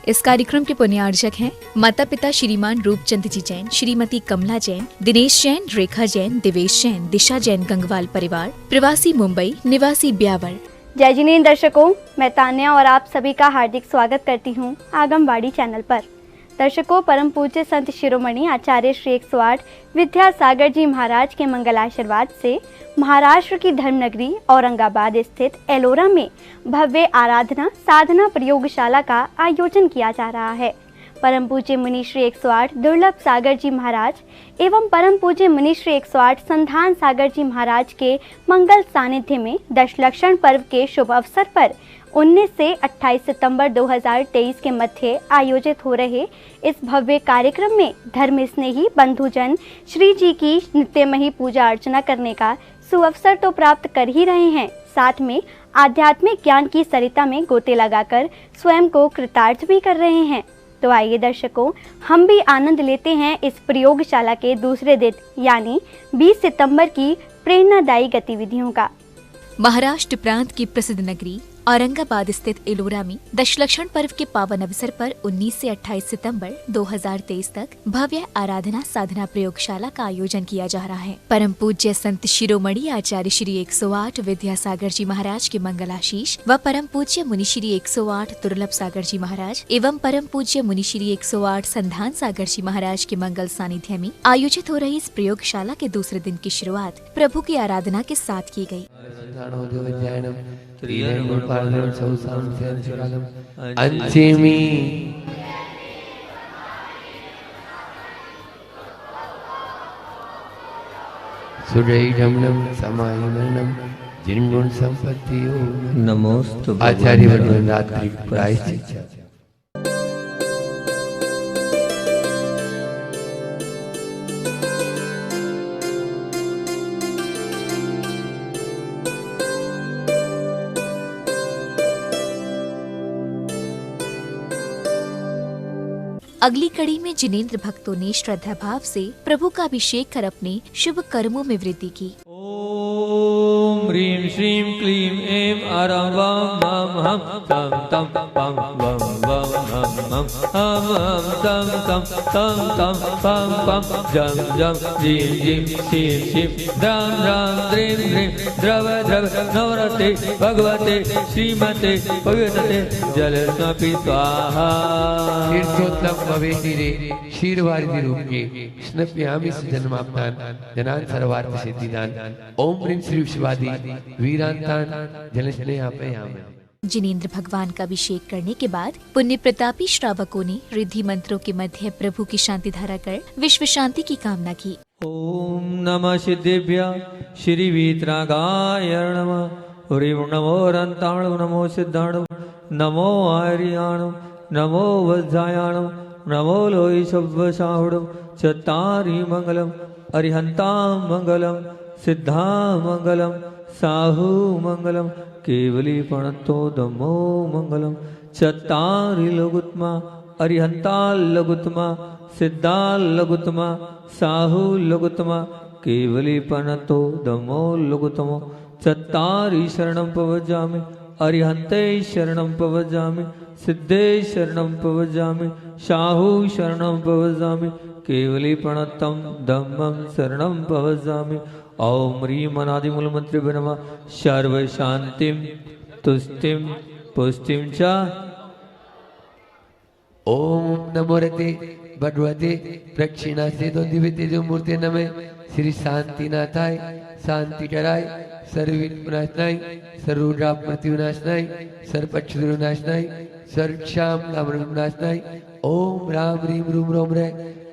इस कार्यक्रम के पुण्यार्चक हैं माता पिता श्रीमान रूपचंद जी जैन, श्रीमती कमला जैन, दिनेश जैन, रेखा जैन, दिवेश जैन, दिशा जैन गंगवाल परिवार, प्रवासी मुंबई, निवासी ब्यावर। जय जिनेंद्र दर्शकों, मैं तान्या और आप सभी का हार्दिक स्वागत करती हूं आगमवाड़ी चैनल पर। दर्शकों, परम पूज्य संत शिरोमणि आचार्य श्री 108 विद्यासागर जी महाराज के मंगलाशीर्वाद से महाराष्ट्र की धर्मनगरी औरंगाबाद स्थित एलोरा में भव्य आराधना साधना प्रयोगशाला का आयोजन किया जा रहा है। परम पूज्य मुनि श्री 108 दुर्लभ सागर जी महाराज एवं परम पूज्य मुनि श्री 108 संधान सागर जी महाराज के मंगल सानिध्य में दशलक्षण पर्व के शुभ अवसर पर 19 से 28 सितंबर 2023 के मध्य आयोजित हो रहे इस भव्य कार्यक्रम में धर्म स्नेही बंधुजन श्री जी की नित्यमयी पूजा अर्चना करने का सुअवसर तो प्राप्त कर ही रहे हैं, साथ में आध्यात्मिक ज्ञान की सरिता में गोते लगाकर स्वयं को कृतार्थ भी कर रहे हैं। तो आइए दर्शकों, हम भी आनंद लेते हैं इस प्रयोगशाला के दूसरे दिन यानी 20 सितंबर की प्रेरणादायी गतिविधियों का। महाराष्ट्र प्रांत की प्रसिद्ध नगरी औरंगाबाद स्थित एलोरा में दशलक्षण पर्व के पावन अवसर पर 19 से 28 सितंबर 2023 तक भव्य आराधना साधना प्रयोगशाला का आयोजन किया जा रहा है। परम पूज्य संत शिरोमणि आचार्य श्री 108 विद्यासागर जी महाराज के मंगलाशीष व परम पूज्य मुनि श्री 108 दुर्लभ सागर जी महाराज एवं परम पूज्य मुनि श्री 108 संधान सागर जी महाराज के मंगल सानिध्य में आयोजित हो रही इस प्रयोगशाला के दूसरे दिन की शुरुआत प्रभु की आराधना के साथ की गयी। जिनगुण संपत्ति नमोस्तु आचार्य रात्रि प्रायश्चित। अगली कड़ी में जिनेंद्र भक्तों ने श्रद्धा भाव से प्रभु का अभिषेक कर अपने शुभ कर्मों में वृद्धि की। ओम ह्रीं श्रीं क्लीं ऐं आरां वां वां हम तम तम पम वम वम हम हम तम तम तम तम पम पम जम जम जीं जीं शीं शीं द्रां द्रां द्रीं द्रीं द्रव द्रव नवरते भगवते श्रीमते पवित्रते जलस्मपि स्वाहा। तीर्थोत्तम भवेतिरे क्षीरवारिधि रूपे स्नप्यामि जन्माप्तान जनान सर्वार्थ सिद्धिदान ओम ह्रीं श्री शिवादि वीरांतान जलस्नेहापयामि। जिनेंद्र भगवान का अभिषेक करने के बाद पुण्य प्रतापी श्रावकों ने रिद्धि मंत्रों के मध्य प्रभु की शांति धारा कर विश्व शांति की कामना की। ओम नमः सिद्धेभ्य श्री वीतरागाय नमः। हरि नमो रंताण नमो सिद्धाण नमो आर्याण नमो वज्रायाण नमो लोई शब्दशाहुड़ चत्तारि मंगलम अरिहंता मंगलम सिद्धा मंगलम साहू मंगलम केवली प्रणतो दमो मंगलम चत्तारि लघुत्मा अरिहंता लघुत्मा सिद्धा लघुत्मा साहू लघुत्मा केवली प्रणतो दमो लघुत्मो चत्तारि शरणं पवजामि अरिहंते शरणं पवजामि सिद्धे शरणं पवजामि शाहू शरणं पवजामि केवली प्रणतम धम्मं शरणं पवजामि। ओम ह्रीं अनादिमूल मंत्रे नमः सर्व शांतिं तुष्टिं पुष्टिं च। ओम नमोरते भगवते प्रक्षिणासे तो दिव्य मूर्ति नमे श्री शांतिनाथाय शांति कराय सर्वविघ्ननाशनाय सर्वरूप मृत्युनाशनाय सर्वपक्षनाशनाय सर्वक्षाम नामनाशनाय ओम राम ह्रीं रूम रोम रे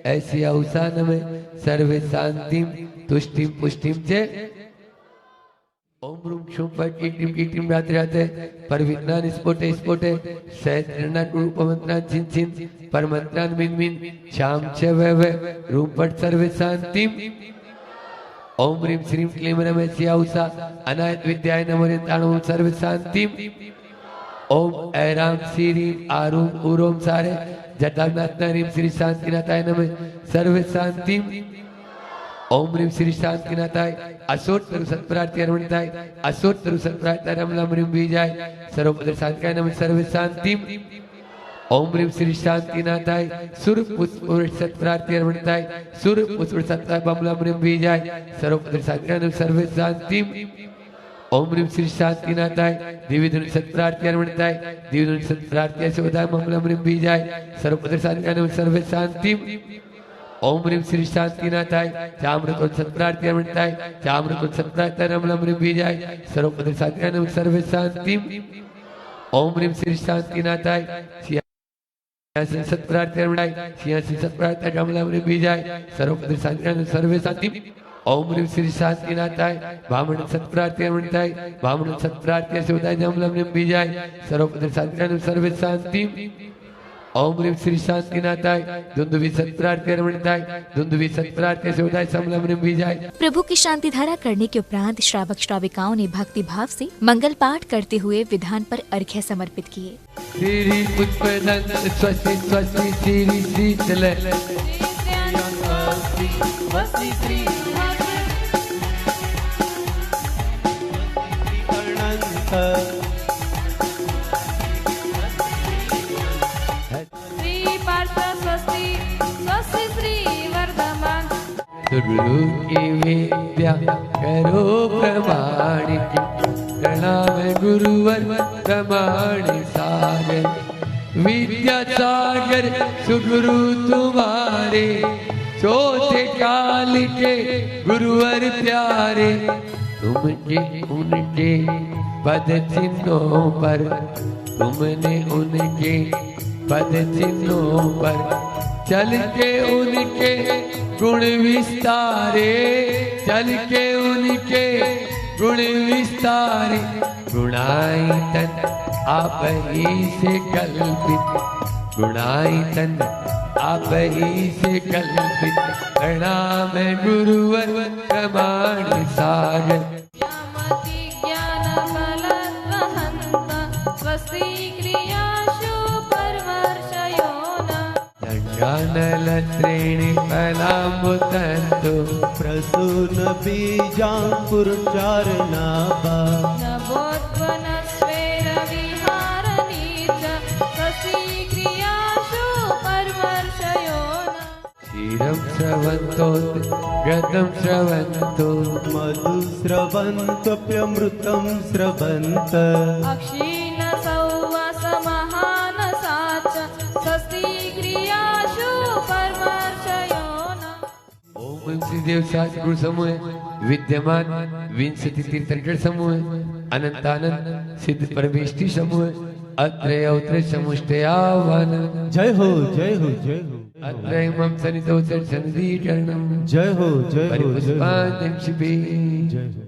ऐसी औसा नमे सर्वे शांतिं तुष्टिं पुष्टिं च। ओम रूम क्षुम पट कीटिम रात राते परविज्ञान स्फोटे स्फोटे सहस्रनाथ रूप मंत्रान छिन छिन परमंत्रान मिन मिन शाम छ वे रूम पट सर्वे शांतिं। ओम ह्रीं श्रीं क्लीं रमे स्याउसा अनायत विद्याय नमो ताणो सर्व शांतिं। ओम ऐराम श्री आरूम उरोम सारे जटानाथ ह्रीं श्री शांतिनाथाय नमः सर्व शांतिं। ओम ह्रीं श्री शांतिनाथाय असोत्तर सत्प्रार्थी अर्वणिताय असोत्तर सत्प्रार्थी रमलम ह्रीं बीजाय सर्वपद शांतिकाय नमः सर्व शांतिं। ओम ह्रीं श्री शांतिनाथाय सुर पुष्प सत्प्रार्थी अर्पणताय सुर पुष्प सत्ता बमलम ह्रीं बीजाय सर्वपत्र साग्रहण सर्वे शांति ओम ह्रीं श्री शांतिनाथाय दिव्यधुन सत्प्रार्थी अर्पणताय दिव्यधुन सत्प्रार्थी शोधाय बमलम ह्रीं बीजाय सर्वपत्र साग्रहण सर्वे शांति ओम ह्रीं श्री शांतिनाथाय चाम्रकुल सत्प्रार्थी अर्पणताय चाम्रकुल सत्प्रार्थी बमलम ह्रीं बीजाय सर्वपत्र साग्रहण सर्वे शांति ओम ह्रीं श्री शांतिनाथाय सिंहासन सत्प्रार्थी अर्पणाय सिंहासन सत्प्रार्थी कमलम ह्रीं बीजाय सर्वपत्र साग्रहण सर्वे शांति ओम ह्रीं श्री शांतिनाथाय ब्राह्मण सत्प्रार्थी अर्पणताय ब्राह्मण सत्प्रार्थी शोधाय कमलम ह्रीं बीजाय सर्वपत्र साग्रहण सर्वे शांति ओम ह्रीं श्री शांतिनाथाय दुंदुभि सत्प्रार्थी अर्पणताय दुंदुभि सत्प्रार्थी शोधाय कमलम ह्रीं बीजाय। प्रभु की शांति धारा करने के उपरांत श्रावक श्राविकाओं ने भक्ति भाव से मंगल पाठ करते हुए विधान पर अर्घ्य समर्पित किए। श्री पुष्पदंत स्वस्ति स्वस्ति श्री शीतल गुरु की विद्या करो प्रमाणिक प्रणाम गुरुवर प्रमाण सागर विद्या सागर सुगुरु तुम्हारे चौथे काल के गुरुवर प्यारे तुमने उनके पद चिन्हों पर तुमने उनके पद चिन्हों पर चल के उनके गुण विस्तारे चल के उनके गुण विस्तारे गुणायतन आप ही से कल्पित गुणायतन आप ही से कल्पित प्रणाम गुरुवर प्रमाण सागर जानलत्रेणी फलामुतन्तु प्रसून बीजांकुरचारणाभा नभोत्वनस्वेर विहारनीच स्वस्तिक्रियासु परमर्षयोना क्षीरं स्रवन्तो गतं स्रवन्तो मधु स्रवन्त्वप्यमृतं स्रवन्त अक्षीण सौवास महानसाच स्वस्तिक्रियासु परमर्षयोना। ओम श्री देव गुरु समूह विद्यमान विंशति तीर्थंकर समूह अनंतानंद सिद्ध परमेष्टि समूह अत्रय अवत्रय समुष्टयावान जय हो जय हो जय हो अत्रय मम सनितो सन्निधिकरणम जय हो जय हो परिपुष्पांजलि शिवे जय हो।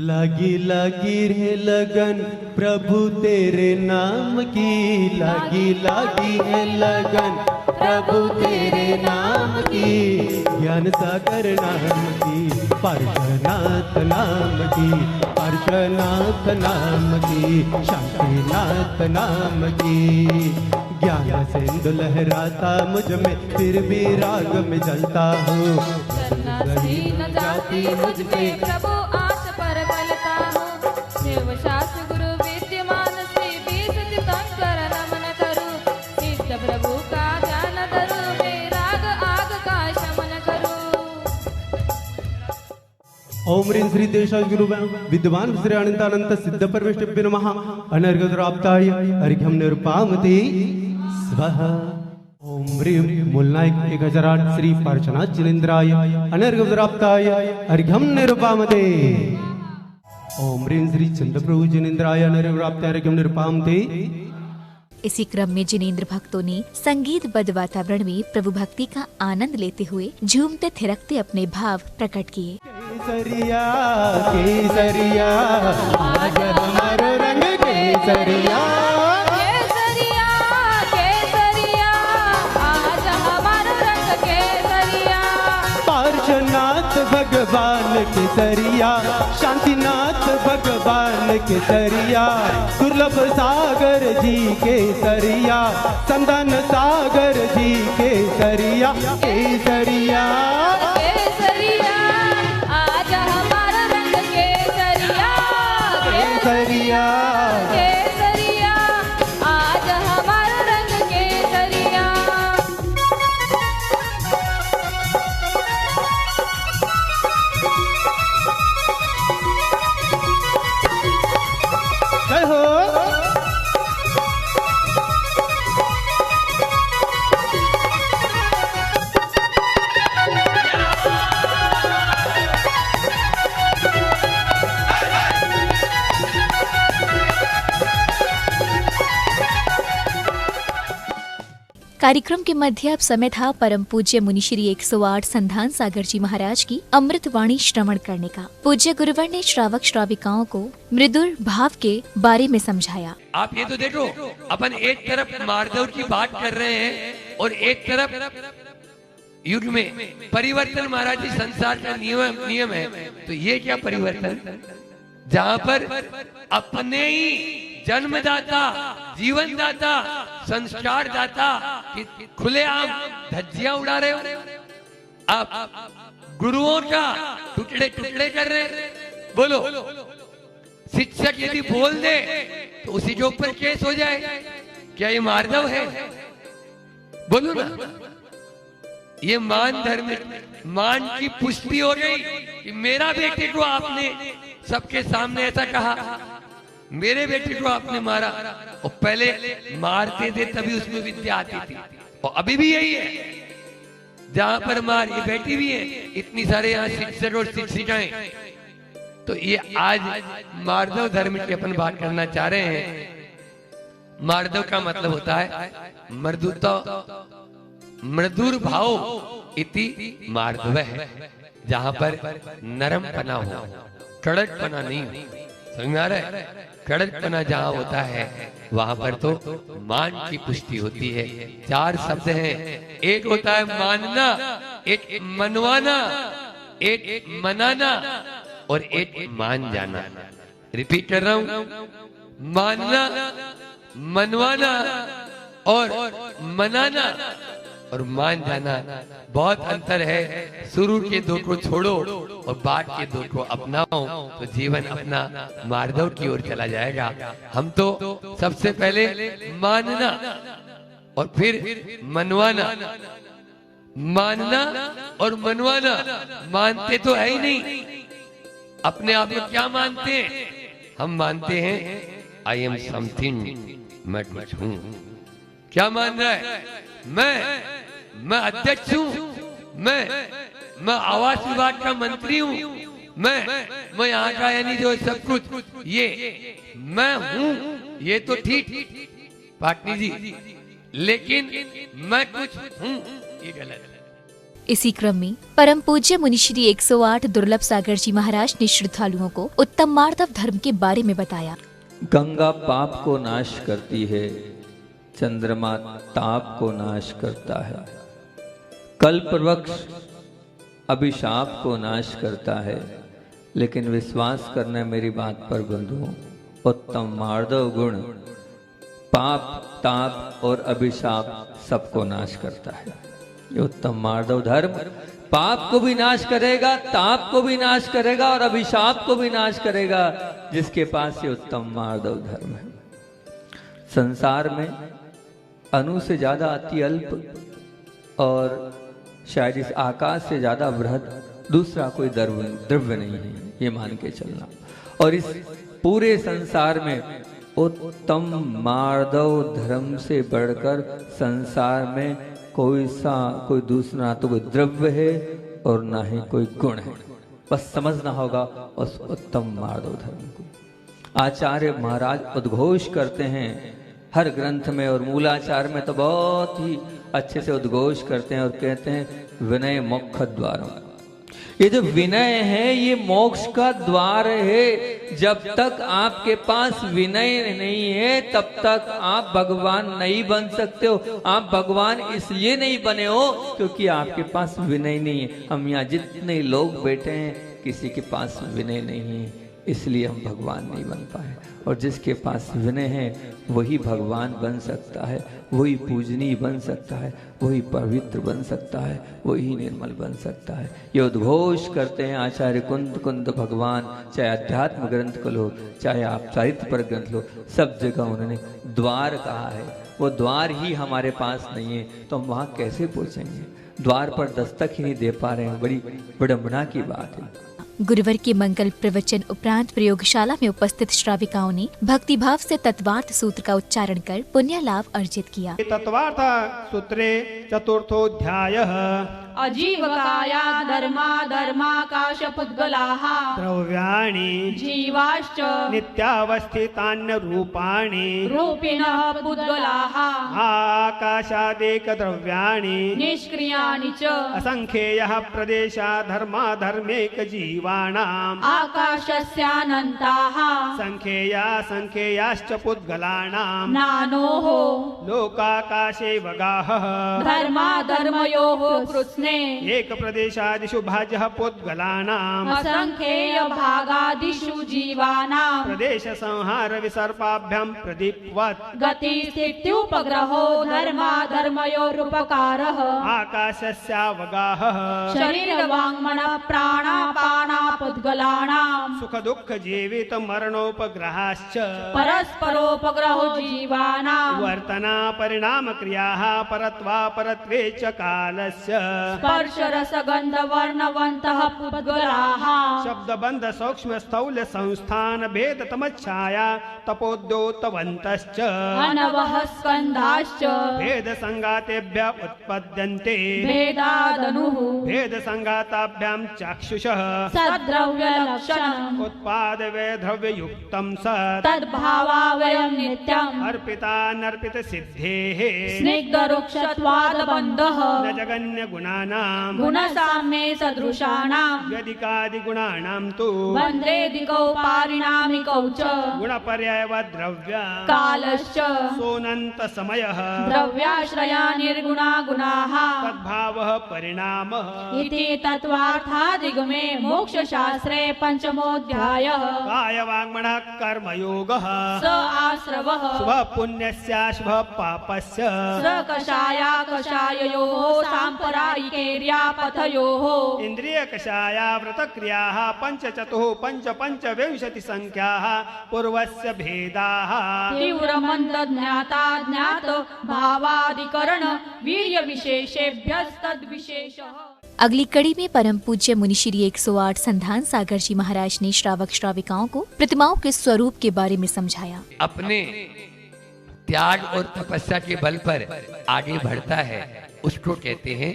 लागी लागी रे लगन प्रभु तेरे नाम की लागी लागी है लगन प्रभु तेरे नाम की ज्ञान सागर नाम की पार्श्वनाथ नाम की पार्श्वनाथ नाम की शांतिनाथ नाम की ज्ञान सिंधु लहराता मुझ में फिर भी राग में जलता हूँ न जाती मुझ पे प्रभु आस पर कलता हूँ शिव शास्त्र गुरु विद्यमान श्री बीस तीर्थंकर नमन करूँ नित्य प्रभु का ध्यान धरूँ मैं राग आग का शमन करूँ। ओम ह्रीं श्री देशाय गुरु विद्वान श्री अनंतानंत सिद्ध परमेष्टिभ्यो नमः अनर्घ्यद्राप्ताय अर्घ्यं निरुपामते स्वाहा। ओम ह्रीं मूलनायक 1008 श्री पार्श्वनाथ जिनेन्द्राय अनर्घ्यद्राप्ताय अर्घ्यं निरुपामते ओम ह्रीं श्री चंद्रप्रभु जिनेन्द्राय अनर्घ्यद्राप्ताय अर्घ्यं निरुपामते। इसी क्रम में जिनेंद्र भक्तों ने संगीतबद्ध वातावरण में प्रभु भक्ति का आनंद लेते हुए झूमते थिरकते अपने भाव प्रकट किए। केसरिया केसरिया आज हमारो रंग केसरिया केसरिया केसरिया आज हमारा रंग केसरिया पार्श्वनाथ भगवान केसरिया शांतिनाथ भगवान केसरिया दुर्लभ सागर जी केसरिया संदन सागर जी केसरिया केसरिया केसरिया आज हमारा रंग केसरिया केसरिया केसरिया आज हमारा रंग केसरिया कार्यक्रम के मध्य अब समय था परम पूज्य मुनि श्री 108 संधान सागर जी महाराज की अमृत वाणी श्रवण करने का। पूज्य गुरुवर ने श्रावक श्राविकाओं को मृदुर भाव के बारे में समझाया। आप ये तो देखो, अपन एक तरफ मार्दव की बात कर रहे हैं और एक तरफ युग में परिवर्तन महाराज जी संसार का नियम है। तो ये क्या परिवर्तन, जहाँ पर अपने ही जन्मदाता, जीवन दाता, संस्कार दाता कि खुलेआम धज्जियां उड़ा रहे हो, आप गुरुओं का टुकड़े टुकड़े कर रहे हैं। बोलो, शिक्षक यदि बोल दे तो उसी के ऊपर केस हो जाए, क्या ये मार्दव है? बोलो ना, ये मान धर्म, मान की पुष्टि हो गई कि मेरा बेटे को आपने सबके सामने ऐसा कहा, मेरे बेटे को आपने मारा। और पहले मारते थे तभी उसमें विद्या आती थी, और अभी भी यही है, जहां पर मार ये बैठी भी है, इतनी सारे यहाँ शिक्षक और शिक्षिकाएं। तो ये आज मार्दव धर्म की अपन बात करना चाह रहे हैं। मार्दव का मतलब होता है मृदुता, मृदुर भाव इति मार्दव है, जहां पर नरम पना हो, कड़कपना नहीं हो। समझ में आ रहा है? कड़कपना जहां होता है वहां पर तो मान की पुष्टि होती है। 4 शब्द हैं, एक होता है मानना, एक मनवाना, एक मनाना और एक मान जाना। रिपीट कर रहा हूं, मानना, मनवाना और मनाना और मान जाना, बहुत अंतर है। शुरू के 2 को छोड़ो और बाद के 2 को अपनाओ तो जीवन अपना मार्दव की ओर चला जाएगा। हम तो सबसे पहले मानना और फिर मनवाना, मानना और मनवाना। मानते तो है ही नहीं, अपने आप में क्या मानते हैं? हम मानते हैं आई एम समथिंग, मैं कुछ हूं। क्या मान रहा है? मैं अध्यक्ष हूं, मैं आवास विभाग का मंत्री हूं, मैं यहाँ का यानी जो सब कुछ ये मैं हूं, ये तो ठीक पाटनी जी, लेकिन मैं कुछ हूं ये गलत है। इसी क्रम में परम पूज्य मुनि श्री 108 दुर्लभ सागर जी महाराज ने श्रद्धालुओं को उत्तम मार्दव धर्म के बारे में बताया। गंगा पाप को नाश करती है, चंद्रमा ताप को नाश करता है, कल्प वृक्ष अभिशाप को नाश करता है, लेकिन विश्वास करना मेरी बात पर बंधुओं, उत्तम मार्दव गुण पाप, ताप और अभिशाप सबको नाश करता है। ये उत्तम मार्दव धर्म पाप को भी नाश करेगा, ताप को भी नाश करेगा और अभिशाप को भी नाश करेगा, जिसके पास ये उत्तम मार्दव धर्म है। संसार में अणु से ज्यादा अति अल्प और शायद इस आकाश से ज्यादा बृहद दूसरा कोई द्रव्य नहीं है, ये मान के चलना। और इस पूरे संसार में उत्तम मार्दव धर्म से बढ़कर संसार में कोई दूसरा ना तो कोई द्रव्य है और ना ही कोई गुण है। बस समझना होगा उस उत्तम मार्दव धर्म को। आचार्य महाराज उद्घोष करते हैं हर ग्रंथ में, और मूलाचार में तो बहुत ही अच्छे से उद्घोष करते हैं और कहते हैं विनय मोक्ष द्वारम। ये जो विनय है ये मोक्ष का द्वार है। जब तक आपके पास विनय नहीं है तब तक आप भगवान नहीं बन सकते हो। आप भगवान इसलिए नहीं बने हो क्योंकि आपके पास विनय नहीं है। हम यहाँ जितने लोग बैठे हैं किसी के पास विनय नहीं है, इसलिए हम भगवान नहीं बन पाए। और जिसके पास विनय है वही भगवान बन सकता है, वही पूजनीय बन सकता है, वही पवित्र बन सकता है, वही निर्मल बन सकता है। ये उद्घोष करते हैं आचार्य कुंद भगवान। चाहे अध्यात्म ग्रंथ को लो, चाहे आप साहित्य पर ग्रंथ लो, सब जगह उन्होंने द्वार कहा है। वो द्वार ही हमारे पास नहीं है तो हम वहाँ कैसे पहुँचेंगे? द्वार पर दस्तक ही नहीं दे पा रहे हैं, बड़ी विडंबना की बात है। गुरुवर के मंगल प्रवचन उपरांत प्रयोगशाला में उपस्थित श्राविकाओं ने भक्तिभाव से तत्वार्थ सूत्र का उच्चारण कर पुण्य लाभ अर्जित किया। तत्वार्थ सूत्रे चतुर्थोऽध्यायः अजीवकाया धर्माकाशपुद्गलाः द्रव्याणि जीवाश्च नित्यावस्थितान्यरूपाणि रूपिणः पुद्गलाः आकाशादेकद्रव्याणि निष्क्रियाणि च असङ्ख्येयः प्रदेशा धर्माधर्मेकजीवानाम् आकाशस्यानन्ताः सङ्ख्येयाश्च पुद्गलानाम् नानोः लोकाकाशे वगाहः धर्माधर्मयोः कृत्स्ने एकप्रदेशादिषु भाजः पुद्गलानाम् असङ्ख्येयभागादिषु जीवानां प्रदेशसंहारविसर्पाभ्याम् प्रदीप्वत् गतिस्थित्युपग्रहो धर्माधर्मयोरुपकारः आकाशस्यावगाहः शरीरवाङ्मनः प्राणापानापुद्गलानां सुखदुःखजीवितमरणोपग्रहाश्च परस्परोपग्रहो जीवानां वर्तना परिणामक्रियाः परत्वापरत्वे च कालस्य स्पर्शरसगन्धवर्णवन्तः पुद्गलाः शब्दबन्ध सूक्ष्मस्थौल्य संस्थान भेदतमच्छाया तपोद्योतवन्तश्च अनवः स्कन्धाश्च भेदसङ्गातेभ्य उत्पद्यन्ते भेदादनुः भेदसङ्गाताभ्यां चाक्षुषः सद्द्रव्यलक्षणम् उत्पादवैधव्ययुक्तं सत् तद्भावावयं नित्यम् अर्पितानर्पितसिद्धेः स्निग्धरुक्षत्वादबन्धः न जगन्यगुणानां गुणसाम्ये सदृशानां व्यधिकादिगुणानां तु बन्ध्रेदिकौ पारिणामिकौ च गुणपर्यायवद्रव्या कालश्च सोऽनन्तसमयः द्रव्याश्रया निर्गुणा गुणाः तद्भावः परिणामः इति तत्त्वार्थादिगमे मोक्षशास्त्रे पञ्चमोऽध्यायः कायवाङ्मनः कर्मयोगः स आश्रवः शुभपुण्यस्याशुभः पापस्य सकषाया कषाययोः साम्प्रदायिकेर्यापथयोः इन्द्रियकषाया व्रतक्रियाः पञ्चचतुः पञ्चविंशति संख्याः पूर्वस्य भेदाः तीव्रमन्दज्ञाता ज्ञात भावादिकरण वीर्य विशेषेभ्यस्तद्विशेषः। अगली कड़ी में परम पूज्य मुनि श्री 108 संधान सागर जी महाराज ने श्रावक श्राविकाओं को प्रतिमाओं के स्वरूप के बारे में समझाया। अपने त्याग और तपस्या के बल पर आगे बढ़ता है उसको कहते हैं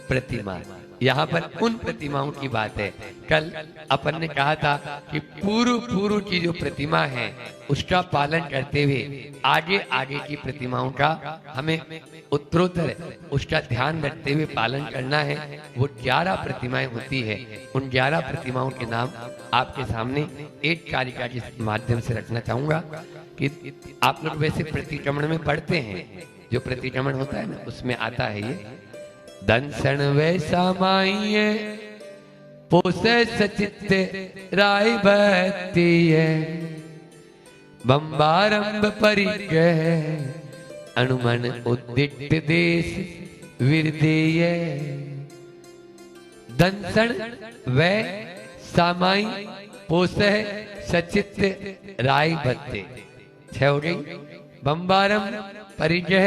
प्रतिमा। यहाँ पर उन प्रतिमाओं की बात है। कल अपन ने कहा था कि पूर्व की जो प्रतिमा है उसका पालन करते हुए आगे आगे की प्रतिमाओं का हमें उत्तरोत्तर उसका ध्यान रखते हुए पालन करना है। वो 11 प्रतिमाएं होती है। उन 11 प्रतिमाओं के नाम आपके सामने एक कारिका के माध्यम से रखना चाहूंगा कि आप लोग वैसे प्रतिक्रमण में पढ़ते हैं। जो प्रतिक्रमण होता है ना उसमें आता है ये दंसन वैसा माइये पोसे सचित राय बत्तीय बम्बारंभ परिग्रह अनुमन उद्दिष्ट देश विरदेय। दंसन वै सामाई पोसे सचित राय बत्ते 6 हो गई। बम्बारम परिग्रह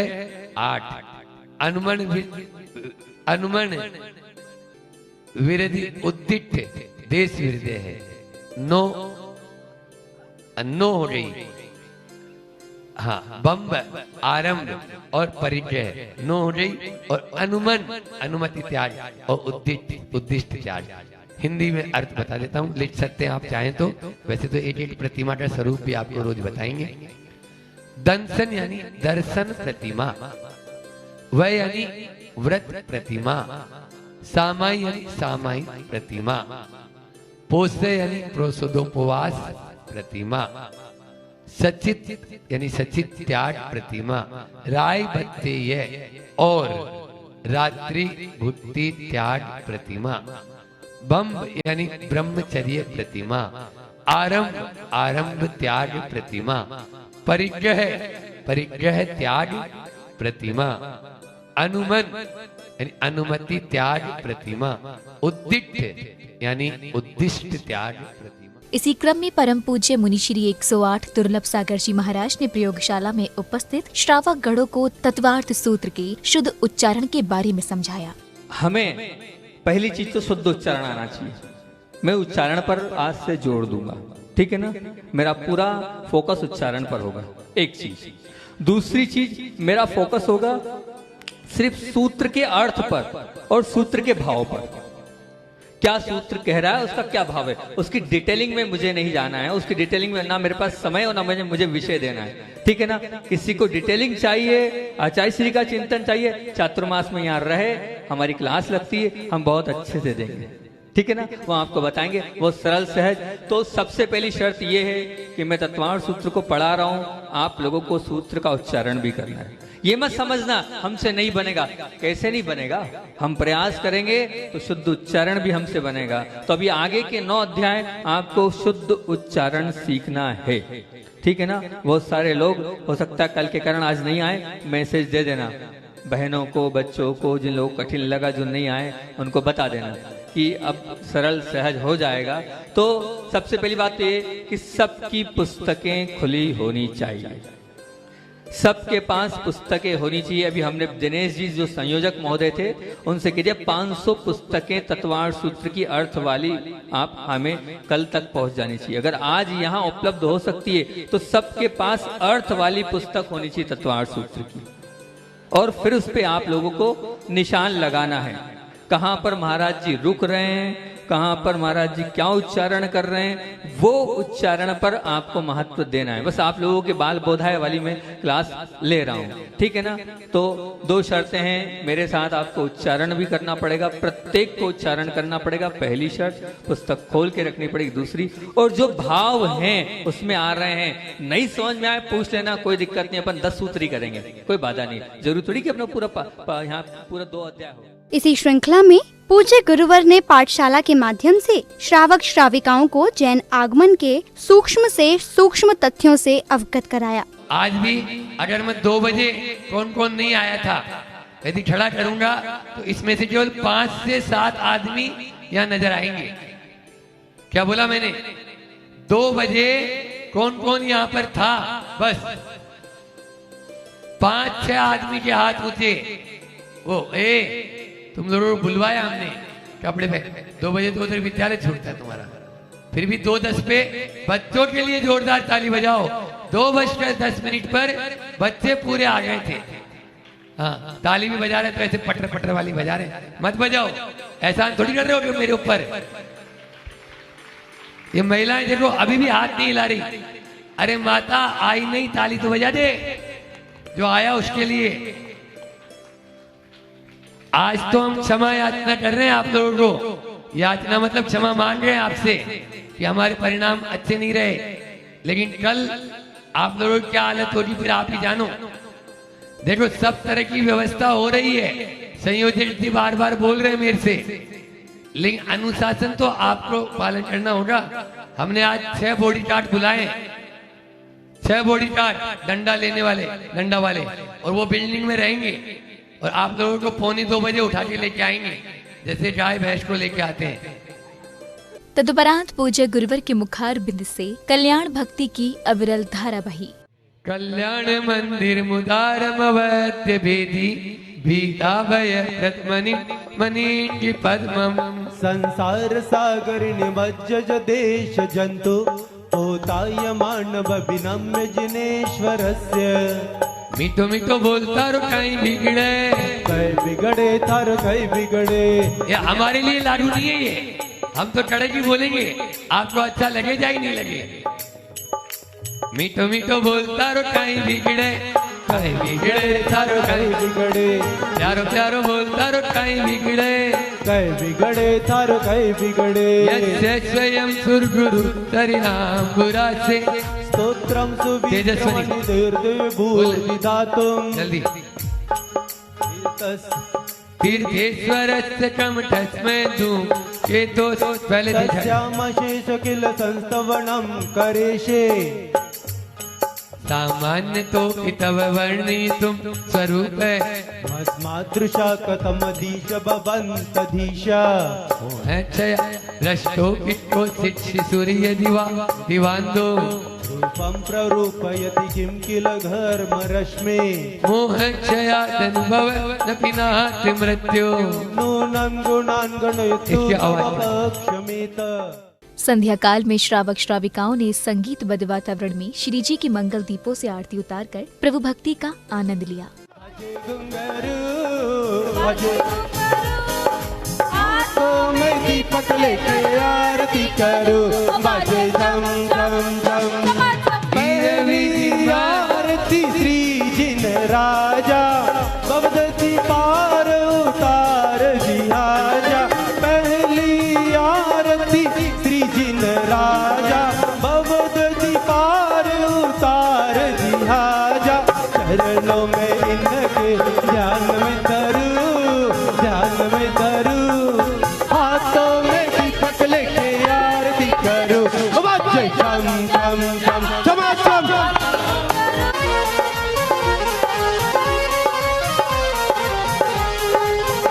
8। अनुमन विरधि उद्दिष्ट देश विरदे है 9 हो गई। हाँ बम्ब आरंभ और परिचय 9 हो गई। और अनुमन अनुमति त्याग और उद्दिष्ट त्याग। हिंदी में अर्थ बता देता हूँ, लिख सकते हैं आप चाहें तो। वैसे तो एक एक प्रतिमा का स्वरूप भी आपको रोज बताएंगे। दंसन यानी दर्शन प्रतिमा, वह यानी व्रत प्रतिमा, सामाई यानी सामाई प्रतिमा, पोसे यानी प्रोसोदोपवास प्रतिमा, सचित यानी सचित त्याग प्रतिमा, राय बत्तेय और रात्रि भुक्ति त्याग प्रतिमा, बम्ब यानी ब्रह्मचर्य प्रतिमा, आरंभ त्याग प्रतिमा, परिग्रह त्याग प्रतिमा, अनुमन यानी अनुमति त्याग प्रतिमा, उद्दिष्ट यानी उद्दिष्ट त्याग प्रतिमा। इसी क्रम में परम पूज्य मुनि श्री 108 दुर्लभ सागर जी महाराज ने प्रयोगशाला में उपस्थित श्रावक गणों को तत्वार्थ सूत्र के शुद्ध उच्चारण के बारे में समझाया। हमें पहली चीज तो शुद्ध उच्चारण आना चाहिए। मैं उच्चारण पर आज से जोड़ दूंगा, ठीक है ना। मेरा पूरा फोकस उच्चारण पर होगा, एक चीज। दूसरी चीज मेरा फोकस होगा सिर्फ सूत्र के अर्थ पर और सूत्र के भाव पर। क्या सूत्र कह रहा है, उसका क्या भाव है, उसकी डिटेलिंग में मुझे नहीं जाना है। उसकी डिटेलिंग में ना मेरे पास समय और ना मुझे विषय देना है, ठीक है ना। किसी को डिटेलिंग चाहिए, आचार्य श्री का चिंतन चाहिए, चातुर्मास में यहाँ रहे, हमारी क्लास लगती है, हम बहुत अच्छे से देंगे, ठीक है ना। वो आपको बताएंगे, वो सरल सहज। तो सबसे पहली शर्त ये है कि मैं तत्वार्थ सूत्र को पढ़ा रहा हूं, आप लोगों को सूत्र का उच्चारण भी करना है। ये मत समझना हमसे नहीं बनेगा, कैसे नहीं बनेगा, हम प्रयास करेंगे तो शुद्ध उच्चारण भी हमसे बनेगा। तो अभी आगे के 9 अध्याय आपको शुद्ध उच्चारण सीखना है, ठीक है ना। बहुत सारे लोग हो सकता है कल के कारण आज नहीं आए, मैसेज दे देना बहनों को, बच्चों को, जिन लोगों को कठिन लगा, जो नहीं आए उनको बता देना कि अब सरल सहज हो जाएगा। तो सबसे पहली बात ये कि सबकी पुस्तकें खुली होनी चाहिए, सबके पास पुस्तकें होनी चाहिए। अभी हमने दिनेश जी जो संयोजक महोदय थे उनसे कह दिया 500 पुस्तकें तत्वार्थ सूत्र की अर्थ वाली आप हमें कल तक पहुंच जानी चाहिए। अगर आज यहाँ उपलब्ध हो सकती है तो सबके पास अर्थ वाली पुस्तक होनी चाहिए तत्वार्थ सूत्र की। और फिर उस पे आप लोगों को निशान लगाना है, कहाँ पर महाराज जी रुक रहे हैं, कहाँ पर महाराज जी क्या उच्चारण कर रहे हैं, वो उच्चारण पर आपको महत्व देना है। बस आप लोगों के बाल बोधाय वाली में क्लास ले रहा हूँ, ठीक है ना। तो 2 शर्तें हैं, मेरे साथ आपको उच्चारण भी करना पड़ेगा, प्रत्येक को उच्चारण करना पड़ेगा, पहली शर्त। पुस्तक खोल के रखनी पड़ेगी, दूसरी। और जो भाव हैं उसमें आ रहे हैं, नहीं समझ में आए पूछ लेना, कोई दिक्कत नहीं, अपन 10 सूत्र ही करेंगे, कोई बाधा नहीं। जरूर थोड़ी कि अपना पूरा यहाँ पूरा 2 अध्याय हो। इसी श्रृंखला में पूज्य गुरुवर ने पाठशाला के माध्यम से श्रावक श्राविकाओं को जैन आगमन के सूक्ष्म से सूक्ष्म तथ्यों से अवगत कराया। आज भी अगर मैं 2 बजे कौन कौन नहीं आया था यदि खड़ा करूंगा तो इसमें से केवल 5 से 7 आदमी यहाँ नजर आएंगे। क्या बोला मैंने? 2 बजे कौन कौन यहाँ पर था, बस 5-6 आदमी के हाथ ऊंचे। वो तुम लोगों को बुलवाया हमने कपड़े पे, 2 बजे तो उधर विद्यालय छूटता है तुम्हारा। फिर भी 2:10 पे बच्चों के लिए जोरदार ताली बजाओ। 2:10 पर बच्चे पूरे आ गए थे। हाँ, ताली भी बजा रहे तो ऐसे पटर पटर वाली बजा रहे, मत बजाओ, ऐसा थोड़ी कर रहे हो कि मेरे ऊपर। ये महिलाएं देखो अभी भी हाथ नहीं हिला रही। अरे माता आई नहीं, ताली तो बजा दे, जो आया उसके लिए। आज तो हम क्षमा याचना कर रहे हैं आप लोगों को। याचना मतलब क्षमा मांग रहे हैं आपसे कि हमारे परिणाम अच्छे नहीं रहे, लेकिन कल आप लोगों की क्या हालत होगी फिर आप ही जानो। देखो सब तरह की व्यवस्था हो रही है, संयोजक जी बार बार बोल रहे हैं मेरे से, लेकिन अनुशासन तो आपको पालन करना होगा। हमने आज 6 बॉडीगार्ड बुलाए, 6 बॉडीगार्ड डंडा लेने वाले, डंडा वाले, और वो बिल्डिंग में रहेंगे और आप लोगों को 1:45 बजे उठा के लेके आएंगे, जैसे गाय भैंस को लेके आते हैं। तदुपरांत पूज्य गुरुवर के मुखार बिंद से कल्याण भक्ति की अविरल धारा बही। कल्याण मंदिर मुदारम अवध्य भेदी भीता भय रत्मनि मणि पद्मम संसार सागर निमज्जज देश जंतु होताय मानव विनम्य जिनेश्वरस्य। मीठो मीठो बोलता रो कहीं बिगड़े, कहीं बिगड़े थारो कहीं बिगड़े। ये हमारे लिए लाडू नहीं है, ये हम तो कड़क ही बोलेंगे, आपको अच्छा लगे या नहीं लगे। मीठो मीठो बोलता रो कहीं बिगड़े, कहीं बिगड़े थारो कहीं बिगड़े। प्यारो प्यारो बोलता रो कहीं बिगड़े, कहीं बिगड़े थारो कहीं बिगड़े। यस्य स्वयं सुरगुरु तरिणाम पुरा से स्तोत्रम तेजस्वनी सुविधातुम जल्दी तीर्थेश्वरस्य कमठस्मै धूम के तो पहले तस्यामशेष किल संस्तवनम करेशे। सामान्य तो तव वर्णितुम स्वरूप भस्मादृशा कथमधीश भवन्तधीशा। रष्टो किट्को सूर्य दिवांदो रूपं प्ररूपयति किं किल घर्मरश्मे। मोहक्षयादनुभव न पिनाति मृत्यो नूनं गुणान् गणयतु क्षमेत। संध्या काल में श्रावक श्राविकाओं ने संगीत बद्ध वातावरण में श्री जी की मंगल दीपों से आरती उतारकर प्रभु भक्ति का आनंद लिया। घुंघरू भजो हाथों में दीपक लेके आरती करो बाजे धम धम धम पहली आरती श्री जिन राजा भवदती पार उतार जिहाजा पहली आरती श्री जिन राजा भवदती पार उतार जिहाजा चरणों में इनके ध्यान में धरू हाथों में दीपक लेके आरती करो बाजे धम धम धम क्षमा क्षमा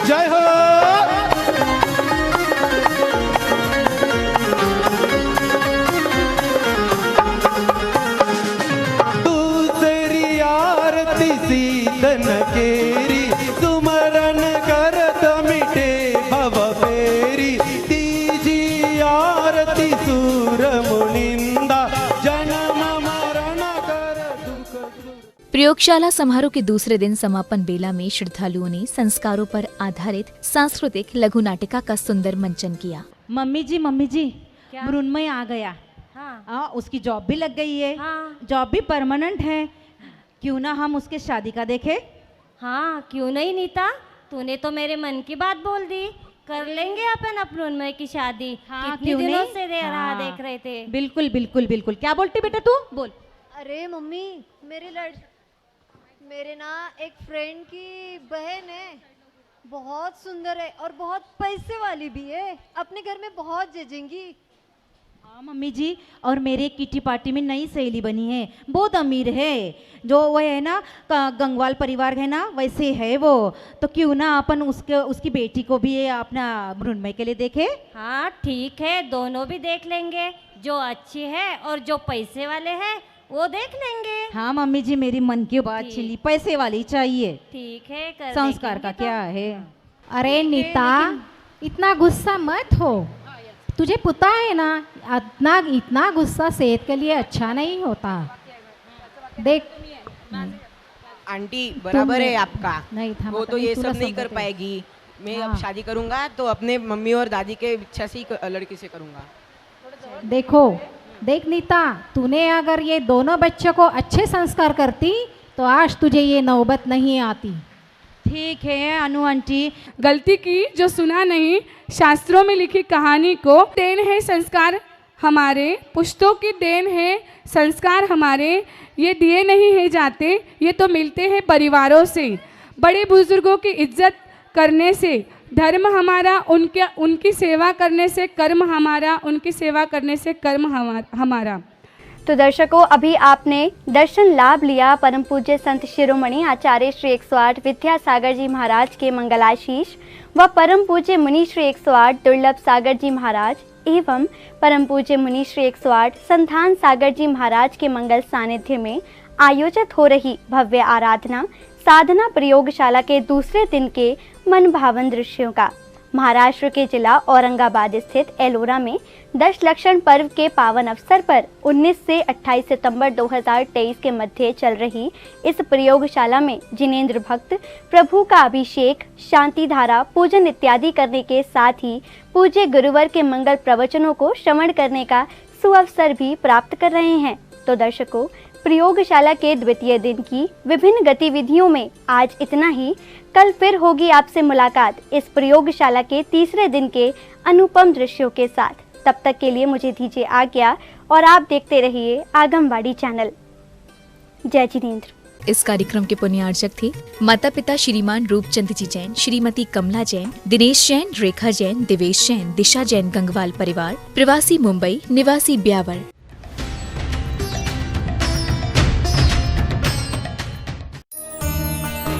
जय हो दूसरी आरती सीतन केरी सुमरन करत मिटे भव फेरी तीजी आरती सूर मुनिंदा जन्म मरण कर दुख प्रयोगशाला समारोह के दूसरे दिन समापन बेला में श्रद्धालुओं ने संस्कारों पर आधारित सांस्कृतिक लघु नाटिका का सुंदर मंचन किया। मम्मी जी मृण्मय आ गया। हाँ उसकी जॉब भी लग गई है। हाँ जॉब भी परमानेंट है। क्यों ना हम उसके शादी का देखें? हाँ क्यों नहीं नीता, तूने तो मेरे मन की बात बोल दी। कर लेंगे अपन मृण्मय की शादी। हाँ, कितने क्यों दिनों नहीं? से राह हाँ, देख रहे थे। बिल्कुल बिल्कुल बिल्कुल। क्या बोलती बेटा तू? बोल। अरे मम्मी मेरे ना एक फ्रेंड की बहन है, बहुत सुंदर है और बहुत पैसे वाली भी है, अपने घर में बहुत जजेंगी। हाँ मम्मी जी, और मेरे किटी पार्टी में नई सहेली बनी है, बहुत अमीर है, जो वो है ना गंगवाल परिवार है ना वैसे है वो। तो क्यों ना अपन उसकी बेटी को भी अपना मृण्मय के लिए देखे? हाँ ठीक है, दोनों भी देख लेंगे, जो अच्छी है और जो पैसे वाले हैं वो देख लेंगे। हाँ मम्मी जी, मेरी मन की बात छिली, पैसे वाली चाहिए। ठीक है, कर संस्कार का क्या है? अरे नीता, इतना गुस्सा मत हो, तुझे पता है ना इतना गुस्सा सेहत के लिए अच्छा नहीं होता। देख आंटी बराबर है आपका, नहीं था वो तो ये सब नहीं कर पाएगी। मैं अब शादी करूंगा तो अपने मम्मी और दादी के इच्छा से ही लड़की से करूंगा। देख नीता, तूने अगर ये दोनों बच्चों को अच्छे संस्कार करती तो आज तुझे ये नौबत नहीं आती। ठीक है अनु आंटी, गलती की जो सुना नहीं। शास्त्रों में लिखी कहानी को देन है संस्कार हमारे, पुश्तों की देन है संस्कार हमारे, ये दिए नहीं है जाते, ये तो मिलते हैं परिवारों से। बड़े बुजुर्गों की इज्जत करने से धर्म हमारा, उनकी सेवा करने से कर्म हमारा, उनकी सेवा करने से कर्म हमारा। तो दर्शकों, अभी आपने दर्शन लाभ लिया परम पूज्य संत शिरोमणि आचार्य श्री 108 विद्यासागर जी महाराज के मंगलाशीष व परम पूज्य मुनि श्री 108 दुर्लभ सागर जी महाराज एवं परम पूज्य मुनि श्री 108 संतान सागर जी महाराज के मंगल सानिध्य में आयोजित हो रही भव्य आराधना साधना प्रयोगशाला के दूसरे दिन के मन भावन दृश्यों का महाराष्ट्र के जिला औरंगाबाद स्थित एलोरा में दशलक्षण पर्व के पावन अवसर पर 19 से 28 सितंबर 2023 के मध्य चल रही इस प्रयोगशाला में जिनेंद्र भक्त प्रभु का अभिषेक, शांति धारा, पूजन इत्यादि करने के साथ ही पूज्य गुरुवर के मंगल प्रवचनों को श्रवण करने का सुअवसर भी प्राप्त कर रहे हैं। तो दर्शकों, प्रयोगशाला के द्वितीय दिन की विभिन्न गतिविधियों में आज इतना ही। कल फिर होगी आपसे मुलाकात इस प्रयोगशाला के तीसरे दिन के अनुपम दृश्यों के साथ। तब तक के लिए मुझे दीजिए आज्ञा और आप देखते रहिए आगमवाड़ी चैनल। जय जिनेंद्र। इस कार्यक्रम के पुण्यार्चक थे माता पिता श्रीमान रूपचंद जी जैन, श्रीमती कमला जैन, दिनेश जैन, रेखा जैन, दिवेश जैन, दिशा जैन, गंगवाल परिवार, प्रवासी मुंबई, निवासी ब्यावर।